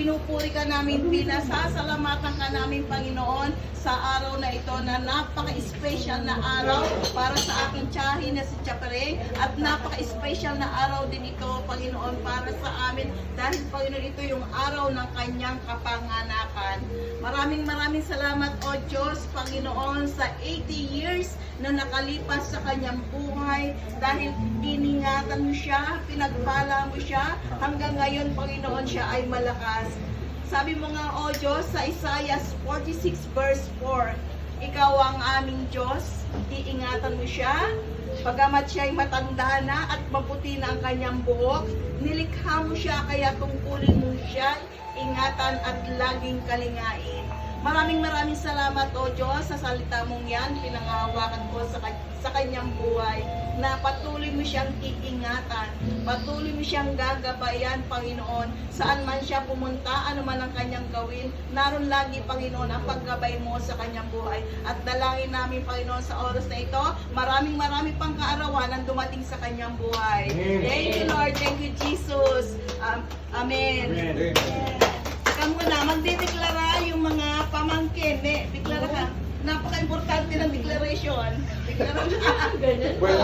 pinupuri ka namin, pinasasalamatan ka namin, Panginoon, sa araw na ito na napaka-special na araw para sa aking tiyahin na si Chapareng, at napaka-special na araw din ito, Panginoon, para sa amin dahil, Panginoon, ito yung araw ng kanyang kapanganakan. Maraming salamat, O Diyos, Panginoon, sa 80 years na nakalipas sa kanyang buhay dahil iningatan mo siya, pinagpala mo siya, hanggang ngayon, Panginoon, siya ay malakas. Sabi mo nga, O Diyos, sa Isaiah 46 verse 4, Ikaw ang aming Diyos, iingatan mo siya, pagamat siya ay matanda na at maputi na ang kanyang buhok, nilikha mo siya, kaya tungkulin mo siya, ingatan at laging kalingain. Maraming salamat, O Diyos, sa salita mong yan, pinangahawakan ko sa kanyang buhay, na patuloy mo siyang iingatan, patuloy mo siyang gagabayan, Panginoon, saan man siya pumunta, ano man ang kanyang gawin, naroon lagi, Panginoon, ang paggabay mo sa kanyang buhay. At dalangin namin, Panginoon, sa oras na ito, maraming pang kaarawan ang dumating sa kanyang buhay. Thank you, Lord. Thank you, Jesus. Amen. Ikaw muna, magdideklara yung mga pamangkin. Deklara ka. Napaka-importante ng declaration. Bueno,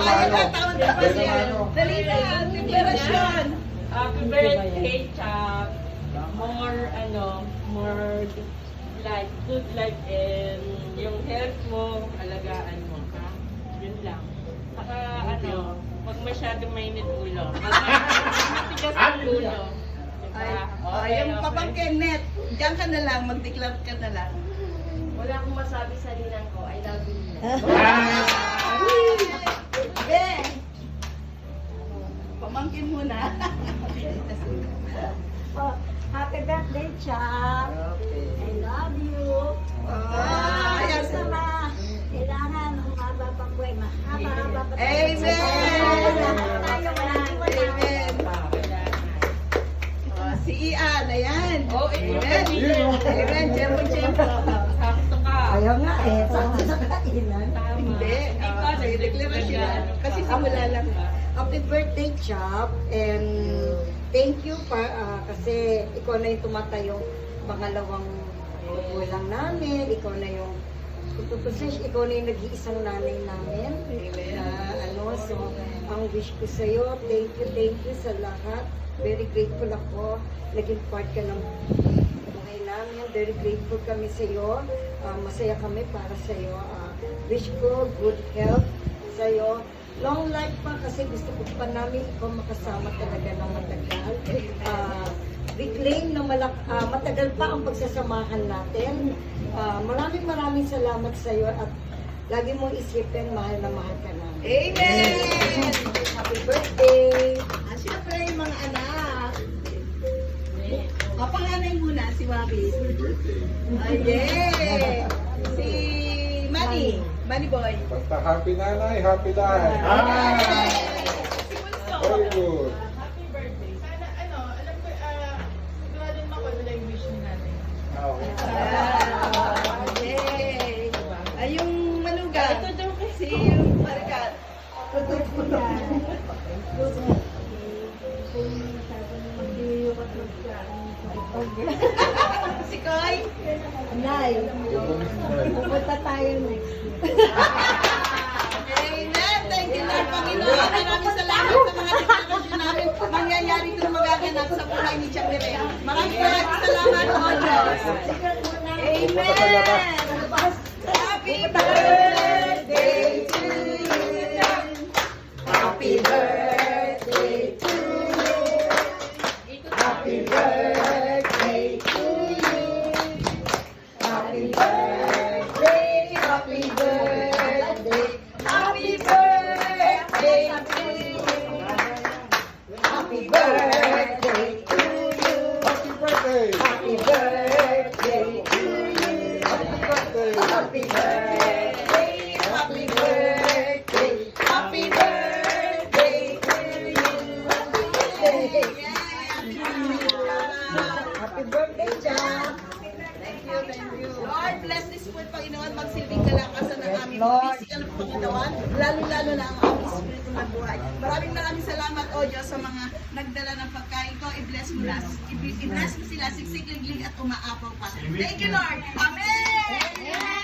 taon ka pa siya. Dali na, declaration. Happy birthday, Chap. More life, good life, and yung health mo, alagaan mo, ha? Yun lang. Saka, wag masyadong mainit ulo. Matigas ang ulo. Yung papangkin, Net, diyan ka na lang, mag-declare ka na lang. Wala akong masabi sa ninang ko. I love you. Ben! Pamangkin muna. Happy birthday, Chap! I love you! Ayan. Sama, kailangan mahaba pa po eh. Mahaba pa. Amen! Amen! Si Ian, ayan. Amen. Amen. Jempo. Sakto ka. Ayaw nga eh, sa kainan. Hindi. Sige, declaration. Kasi simula lang. Happy birthday, Chap! And thank you kasi ikaw na yung tumatayong pangalawang magulang namin. Ikaw na yung ikaw na yung nag-iisang nanay namin. So, ang wish ko sa'yo, thank you sa lahat. Very grateful ako. Naging part ka ng buhay namin. Very grateful kami sa'yo. Masaya kami para sa'yo. Wish ko good health sa'yo. Long life pa kasi gusto ko pa namin ikaw makasama talaga ng matagal. Reclaim na matagal pa ang pagsasamahan natin. Maraming salamat sa iyo at lagi mong isipin, mahal na mahal ka namin. Amen! Happy birthday! Siyempre, yung mga anak. Panganay muna, si Wabi. Yeah! Si Manny Boy. Basta happy nanay, happy life. Very good. Happy birthday. Sana, alam ko, sigurado naman ko na yung wish ni natin. Okay. Ay, yung manugang. Si Maricat. Si Koy. Nay, pupunta tayo next week. Amen. Thank you, Lord, Panginoon. Maraming salamat sa mga deklarasyon namin. Mangyayari ito magaganap sa buhay ni Chapareng. Maraming salamat, O Diyos. Amen. Happy birthday to you. Happy birthday to you. Happy birthday to you. Happy birthday, happy birthday, happy birthday to you. Happy birthday to you. Happy birthday. Happy birthday to you. Happy birthday. Happy birthday, happy birthday, happy birthday to you. Happy birthday, Chap! Thank you. Lord, bless this food, Panginoon. Magsilbing kalakasan ng aming physical na pagkatawan, lalo-lalo na ang aming spiritual na buhay. Maraming salamat, O Diyos, sa mga nagdala ng pagkain ko. I-bless mo i-bless. I-bless mo sila, sigsiglig at umaapaw pa. Thank you, Lord. Amen!